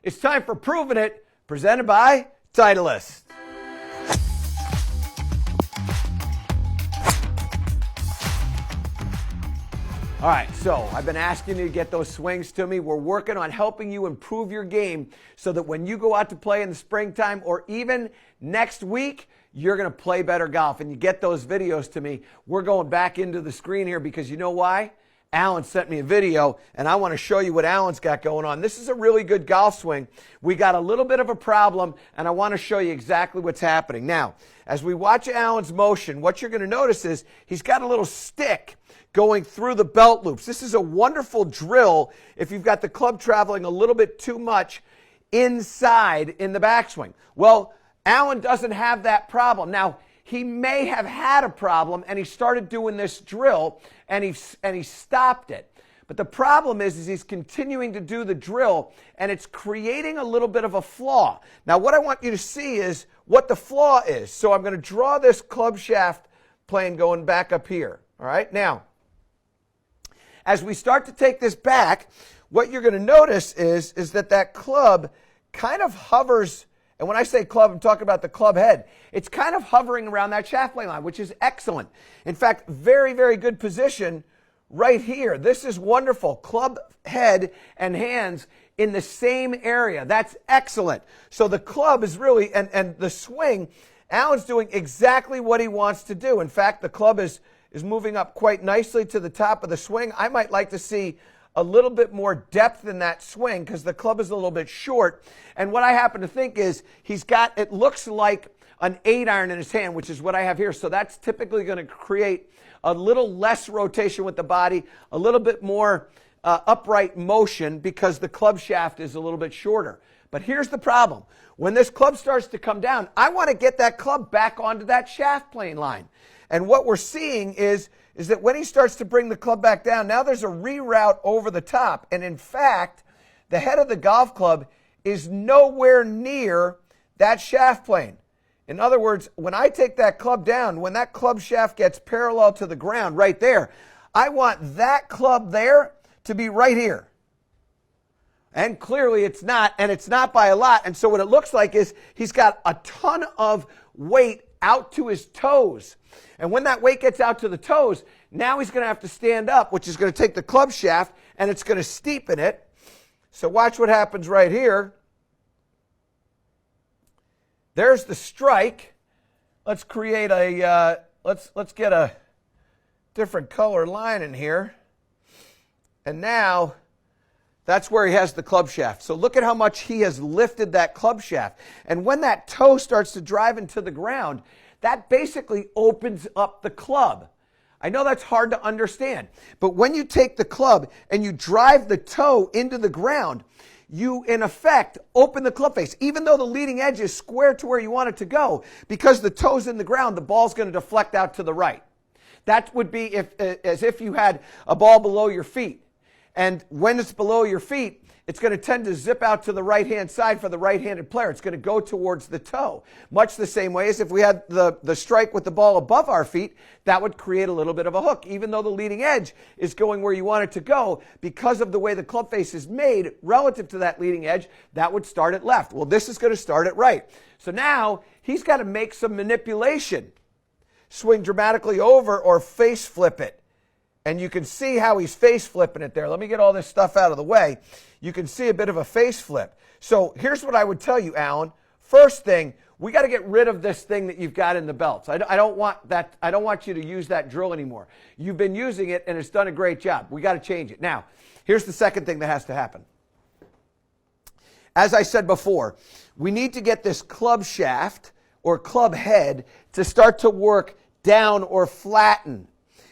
It's time for Proving It, presented by Titleist. All right, so I've been asking you to get those swings to me. We're working on helping you improve your game so that when you go out to play in the springtime or even next week, you're going to play better golf. And you get those videos to me. We're going back into the screen here because you know why? Alan sent me a video, and I want to show you what Alan's got going on. This is a really good golf swing. We got a little bit of a problem, and I want to show you exactly what's happening. Now, as we watch Alan's motion, what you're going to notice is he's got a little stick going through the belt loops. This is a wonderful drill if you've got the club traveling a little bit too much inside in the backswing. Well, Alan doesn't have that problem. Now, he may have had a problem and he started doing this drill and he stopped it. But the problem is he's continuing to do the drill and it's creating a little bit of a flaw. Now, what I want you to see is what the flaw is. So I'm going to draw this club shaft plane going back up here. All right, now, as we start to take this back, what you're going to notice is that club kind of hovers, and when I say club, I'm talking about the club head. It's kind of hovering around that shaft plane line, which is excellent. In fact, very, very good position right here. This is wonderful. Club head and hands in the same area. That's excellent. So the club is really, and the swing, Alan's doing exactly what he wants to do. In fact, the club is moving up quite nicely to the top of the swing. I might like to see a little bit more depth in that swing because the club is a little bit short. And what I happen to think is he's got, it looks like an 8-iron in his hand, which is what I have here. So that's typically going to create a little less rotation with the body, a little bit more upright motion because the club shaft is a little bit shorter. But here's the problem. When this club starts to come down, I want to get that club back onto that shaft plane line. And what we're seeing is that when he starts to bring the club back down, now there's a reroute over the top. And in fact, the head of the golf club is nowhere near that shaft plane. In other words, when I take that club down, when that club shaft gets parallel to the ground right there, I want that club there to be right here. And clearly it's not, and it's not by a lot. And so what it looks like is he's got a ton of weight out to his toes. And when that weight gets out to the toes, now he's going to have to stand up, which is going to take the club shaft and it's going to steepen it. So watch what happens right here. There's the strike. Let's create a, let's get a different color line in here. And now that's where he has the club shaft. So look at how much he has lifted that club shaft. And when that toe starts to drive into the ground, that basically opens up the club. I know that's hard to understand, but when you take the club and you drive the toe into the ground, you in effect open the club face. Even though the leading edge is square to where you want it to go, because the toe's in the ground, the ball's going to deflect out to the right. That would be as if you had a ball below your feet. And when it's below your feet, it's going to tend to zip out to the right-hand side for the right-handed player. It's going to go towards the toe. Much the same way as if we had the strike with the ball above our feet, that would create a little bit of a hook. Even though the leading edge is going where you want it to go, because of the way the club face is made relative to that leading edge, that would start it left. Well, this is going to start it right. So now he's got to make some manipulation. Swing dramatically over or face flip it. And you can see how he's face flipping it there. Let me get all this stuff out of the way. You can see a bit of a face flip. So here's what I would tell you, Alan. First thing, we got to get rid of this thing that you've got in the belts. I don't want that. I don't want you to use that drill anymore. You've been using it and it's done a great job. We got to change it. Now, here's the second thing that has to happen. As I said before, we need to get this club shaft or club head to start to work down or flatten.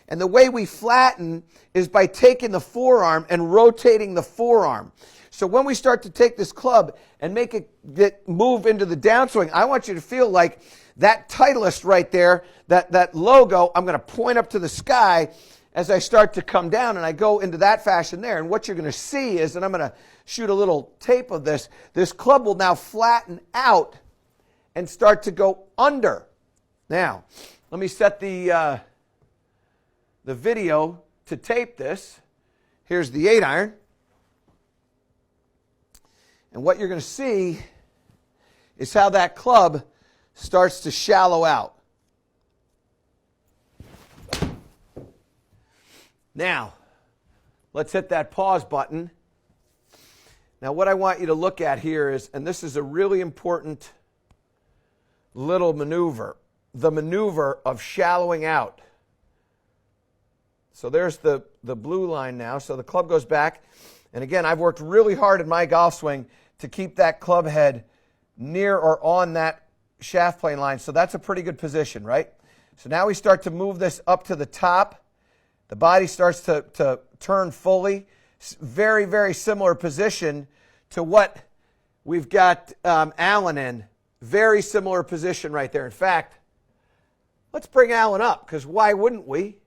And the way we flatten is by taking the forearm and rotating the forearm. So when we start to take this club and make it move into the downswing, I want you to feel like that Titleist right there, that logo, I'm going to point up to the sky as I start to come down, and I go into that fashion there. And what you're going to see is, and I'm going to shoot a little tape of this club will now flatten out and start to go under. Now, let me set the video to tape this. Here's the 8-iron. And what you're going to see is how that club starts to shallow out. Now, let's hit that pause button. Now, what I want you to look at here is, and this is a really important little maneuver, the maneuver of shallowing out. So there's the blue line now. So the club goes back. And again, I've worked really hard in my golf swing to keep that club head near or on that shaft plane line. So that's a pretty good position, right? So now we start to move this up to the top. The body starts to turn fully. Very, very similar position to what we've got Alan in. Very similar position right there. In fact, let's bring Alan up, because why wouldn't we?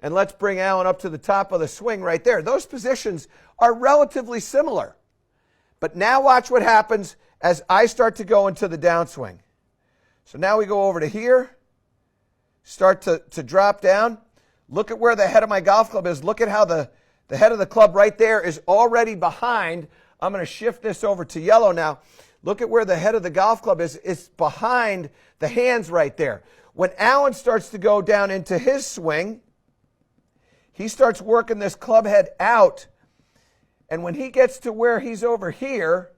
And let's bring Alan up to the top of the swing right there. Those positions are relatively similar. But now watch what happens as I start to go into the downswing. So now we go over to here, start to drop down. Look at where the head of my golf club is. Look at how the head of the club right there is already behind. I'm going to shift this over to yellow now. Look at where the head of the golf club is. It's behind the hands right there. When Alan starts to go down into his swing, he starts working this club head out. And when he gets to where he's over here,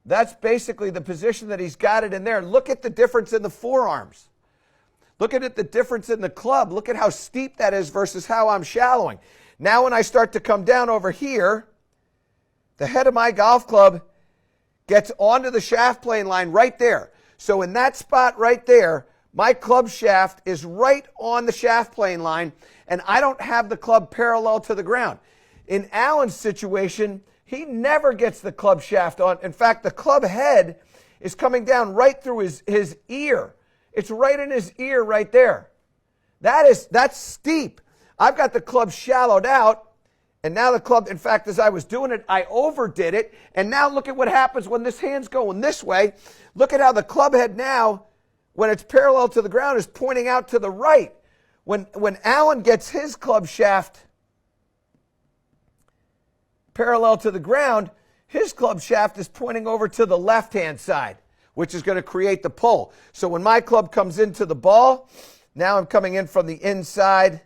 that's basically the position that he's got it in there. Look at the difference in the forearms. Look at the difference in the club. Look at how steep that is versus how I'm shallowing. Now when I start to come down over here, the head of my golf club gets onto the shaft plane line right there. So in that spot right there, my club shaft is right on the shaft plane line, and I don't have the club parallel to the ground. In Alan's situation, he never gets the club shaft on. In fact, the club head is coming down right through his ear. It's right in his ear right there. That's steep. I've got the club shallowed out, and now the club, in fact, as I was doing it, I overdid it. And now look at what happens when this hand's going this way. Look at how the club head now, when it's parallel to the ground, is pointing out to the right. When Alan gets his club shaft parallel to the ground, his club shaft is pointing over to the left-hand side, which is going to create the pull. So when my club comes into the ball, now I'm coming in from the inside.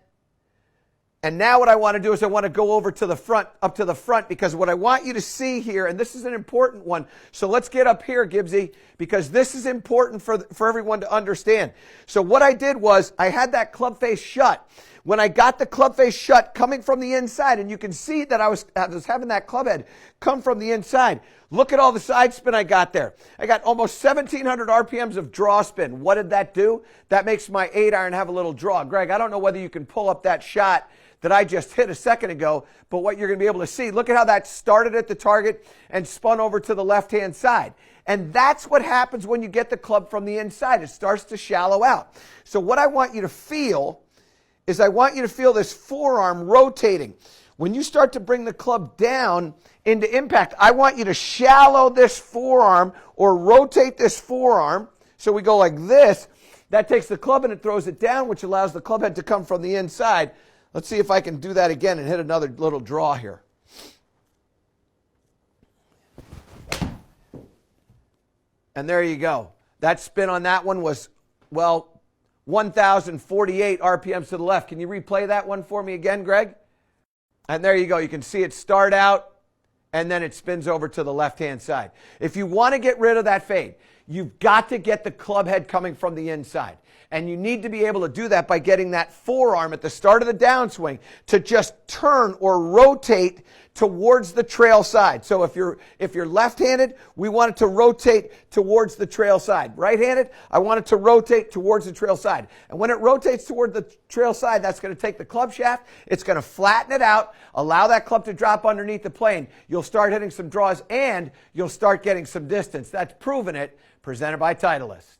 And now what I want to do is I want to go over to the front, up to the front, because what I want you to see here, and this is an important one. So let's get up here, Gibbsy, because this is important for everyone to understand. So what I did was I had that club face shut. When I got the club face shut coming from the inside, and you can see that I was having that club head come from the inside. Look at all the side spin I got there. I got almost 1,700 RPMs of draw spin. What did that do? That makes my 8-iron have a little draw. Greg, I don't know whether you can pull up that shot that I just hit a second ago, but what you're going to be able to see, look at how that started at the target and spun over to the left-hand side. And that's what happens when you get the club from the inside. It starts to shallow out. So what I want you to feel is I want you to feel this forearm rotating. When you start to bring the club down into impact, I want you to shallow this forearm or rotate this forearm. So we go like this. That takes the club and it throws it down, which allows the club head to come from the inside. Let's see if I can do that again and hit another little draw here. And there you go. That spin on that one was, well, 1,048 RPMs to the left. Can you replay that one for me again, Greg? And there you go. You can see it start out, and then it spins over to the left-hand side. If you want to get rid of that fade, you've got to get the club head coming from the inside. And you need to be able to do that by getting that forearm at the start of the downswing to just turn or rotate towards the trail side. So if you're left-handed, we want it to rotate towards the trail side. Right-handed, I want it to rotate towards the trail side. And when it rotates toward the trail side, that's going to take the club shaft, it's going to flatten it out, allow that club to drop underneath the plane. You'll start hitting some draws and you'll start getting some distance. That's Proven It, presented by Titleist.